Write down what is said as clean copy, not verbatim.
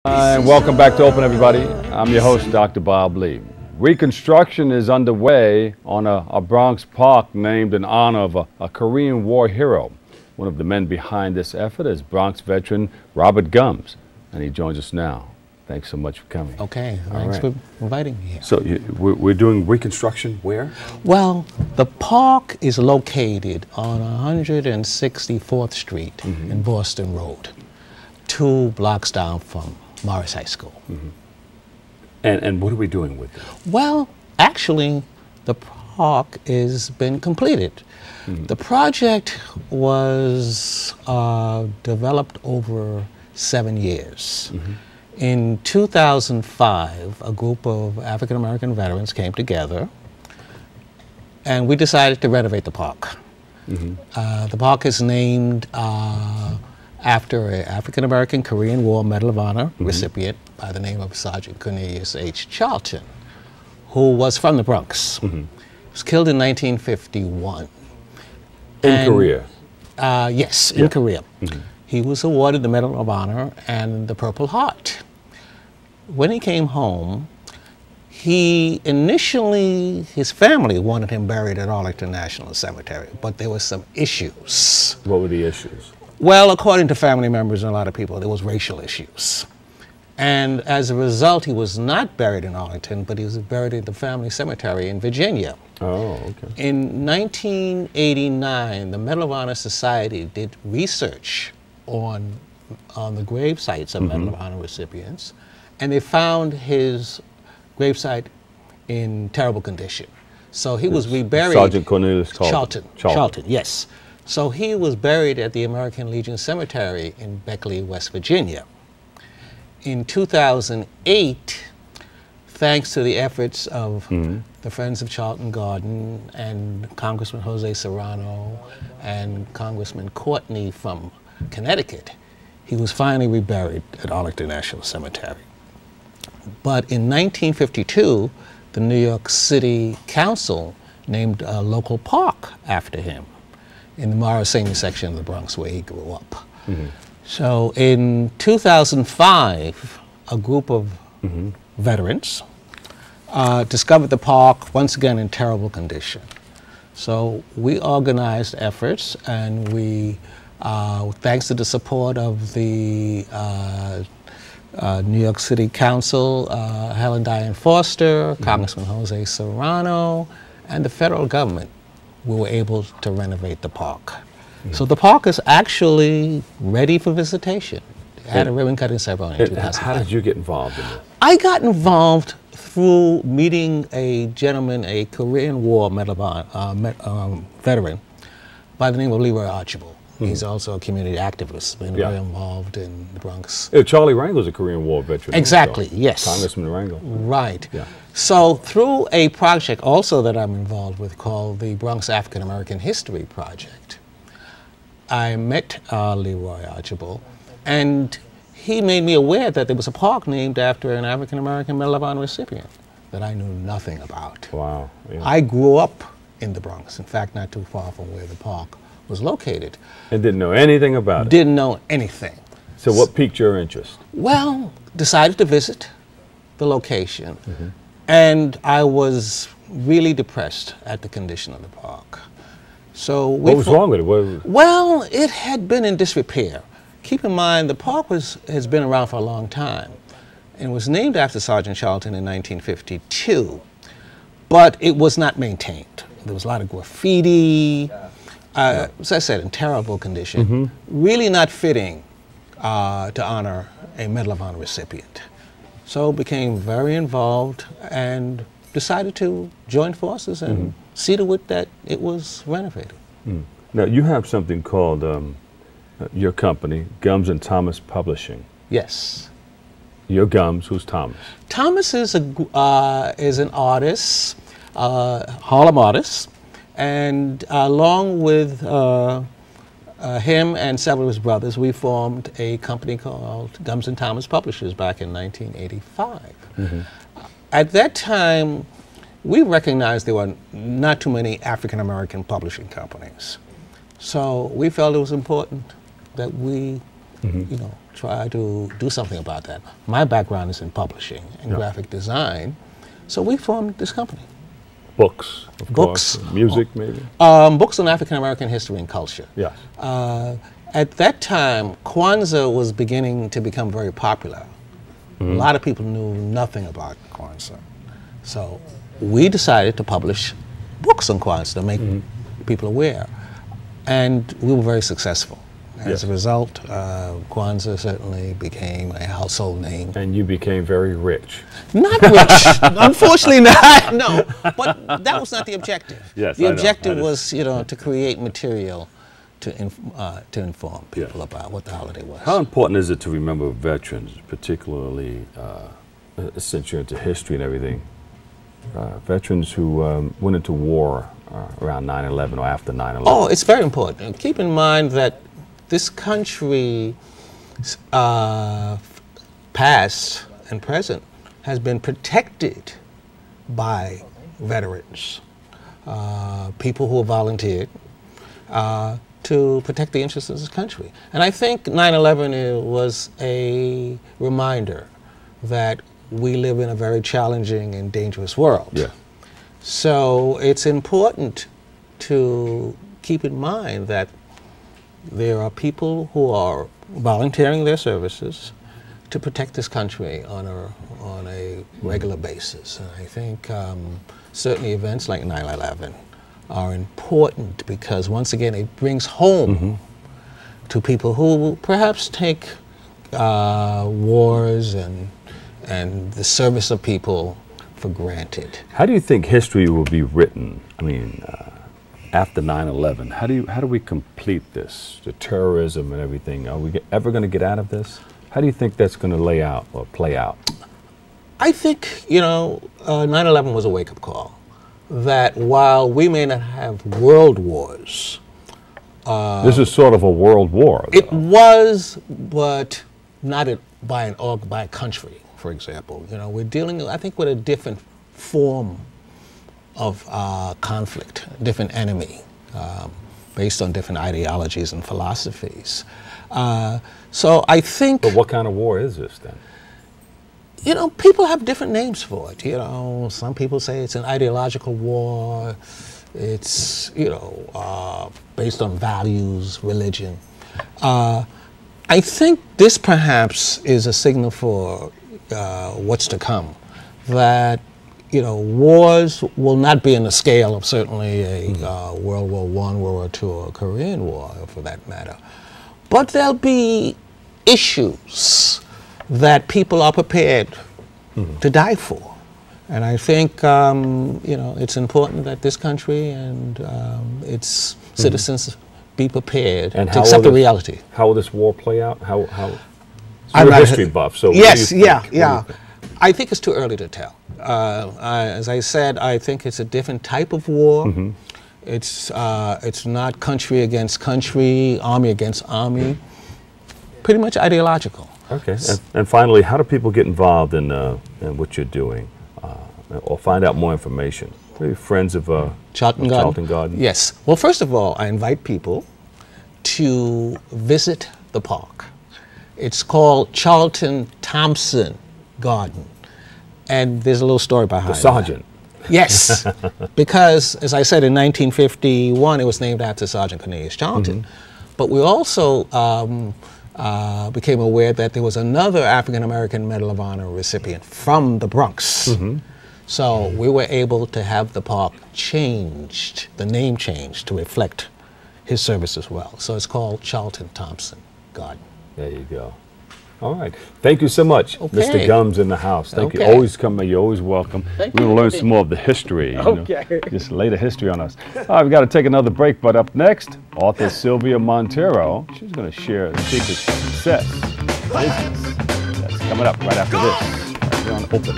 And welcome back to Open, everybody. I'm your host, Dr. Bob Lee. Reconstruction is underway on a Bronx park named in honor of a Korean War hero. One of the men behind this effort is Bronx veteran Robert Gumbs, and he joins us now. Thanks so much for coming. Okay, thanks for inviting me here. So we're doing reconstruction where? Well, the park is located on 164th Street in Boston Road, 2 blocks down from Morris High School. And what are we doing with it? Well, actually, the park has been completed. The project was developed over 7 years. In 2005, a group of African-American veterans came together and we decided to renovate the park. The park is named after an African-American Korean War Medal of Honor recipient by the name of Sergeant Cornelius H. Charlton, who was from the Bronx. He was killed in 1951. In Korea? Yes, in Korea. He was awarded the Medal of Honor and the Purple Heart. When he came home, his family wanted him buried at Arlington National Cemetery, but there were some issues. What were the issues? Well, according to family members and a lot of people, there was racial issues. And as a result, he was not buried in Arlington, but he was buried at the family cemetery in Virginia. Oh, okay. In 1989, the Medal of Honor Society did research on the grave sites of Medal of Honor recipients, and they found his gravesite in terrible condition. So he was reburied. Sergeant Cornelius Charlton, yes. So he was buried at the American Legion Cemetery in Beckley, West Virginia. In 2008, thanks to the efforts of the Friends of Charlton Garden and Congressman Jose Serrano and Congressman Courtney from Connecticut, he was finally reburied at Arlington National Cemetery. But in 1952, the New York City Council named a local park after him in the Morrisania section of the Bronx where he grew up. So in 2005, a group of veterans discovered the park once again in terrible condition. So we organized efforts, and we, thanks to the support of the New York City Council, Helen Diane Foster, Congressman Jose Serrano, and the federal government, we were able to renovate the park. So the park is actually ready for visitation. It had a ribbon cutting ceremony in 2005. How did you get involved in it? I got involved through meeting a gentleman, a Korean War Medal of Honor veteran by the name of Leroy Archibald. He's also a community activist, been very involved in the Bronx. Charlie Rangel's a Korean War veteran. Exactly, also. yes. Congressman Rangel. Right. Yeah. So through a project also that I'm involved with called the Bronx African American History Project, I met Leroy Archibald, and he made me aware that there was a park named after an African American Medal of Honor recipient that I knew nothing about. Wow. Yeah. I grew up in the Bronx, in fact, not too far from where the park was located. And didn't know anything about it? Didn't know anything. So what piqued your interest? Well, decided to visit the location, and I was really depressed at the condition of the park. So what was wrong with it? Well, it had been in disrepair. Keep in mind, the park has been around for a long time, and was named after Sergeant Charlton in 1952, but it was not maintained. There was a lot of graffiti, as I said, in terrible condition, really not fitting to honor a Medal of Honor recipient. So became very involved and decided to join forces and see to it that it was renovated. Now, you have something called your company, Gumbs and Thomas Publishing. Yes. You're Gumbs, who's Thomas? Thomas is an artist, Harlem artist, and along with him and several of his brothers, we formed a company called Gumbs and Thomas Publishers back in 1985. At that time, we recognized there were not too many African American publishing companies. So we felt it was important that we, try to do something about that. My background is in publishing and graphic design, so we formed this company. Books, of course. Music, maybe? Books on African American history and culture. Yes. At that time, Kwanzaa was beginning to become very popular. A lot of people knew nothing about Kwanzaa. So we decided to publish books on Kwanzaa to make people aware. And we were very successful. As a result, Kwanzaa certainly became a household name. And you became very rich. Not rich, unfortunately not, no. But that was not the objective. Yes, the objective was, you know, to create material to inform people about what the holiday was. How important is it to remember veterans, particularly since you're into history and everything, veterans who went into war around 9/11 or after 9/11? Oh, it's very important. Keep in mind that this country, past and present, has been protected by veterans, people who have volunteered to protect the interests of this country. And I think 9/11 was a reminder that we live in a very challenging and dangerous world. Yeah. So it's important to keep in mind that there are people who are volunteering their services to protect this country on a regular basis. And I think certainly events like 9/11 are important because, once again, it brings home to people who perhaps take wars and the service of people for granted. How do you think history will be written? I mean, after 9/11, how do we complete this? The terrorism and everything. Are we ever going to get out of this? How do you think that's going to lay out or play out? I think, you know, 9/11 was a wake-up call. That while we may not have world wars, this is sort of a world war, though. It was, but not by a country, for example. You know, we're dealing, I think, with a different form of conflict, a different enemy, based on different ideologies and philosophies. So I think... But what kind of war is this, then? You know, people have different names for it. You know, some people say it's an ideological war. It's, you know, based on values, religion. I think this perhaps is a signal for what's to come. That, you know, wars will not be in the scale of certainly a World War I, World War II, or Korean War, for that matter. But there'll be issues that people are prepared to die for. And I think, you know, it's important that this country and its citizens be prepared to accept the reality. How will this war play out? So you're a history buff, so yes, yeah. I think it's too early to tell. As I said, I think it's a different type of war. It's not country against country, army against army. Pretty much ideological. Okay. And finally, how do people get involved in what you're doing, or find out more information? Maybe friends of Charlton Garden? Yes. Well, first of all, I invite people to visit the park. It's called Charlton Thompson Garden, and there's a little story behind the sergeant. That. Yes, because as I said, in 1951, it was named after Sergeant Cornelius Charlton. But we also became aware that there was another African-American Medal of Honor recipient from the Bronx. So we were able to have the park changed, the name changed to reflect his service as well. So it's called Charlton Thompson Garden. There you go. All right. Thank you so much, Okay. Mr. Gumbs in the house. Thank you. Always come. You're always welcome. We're going to learn some more of the history. You know, just lay the history on us. All right, we got to take another break, but up next, author Sylvia Montero. She's going to share the secrets to success business. That's coming up right after this. Right here on Open.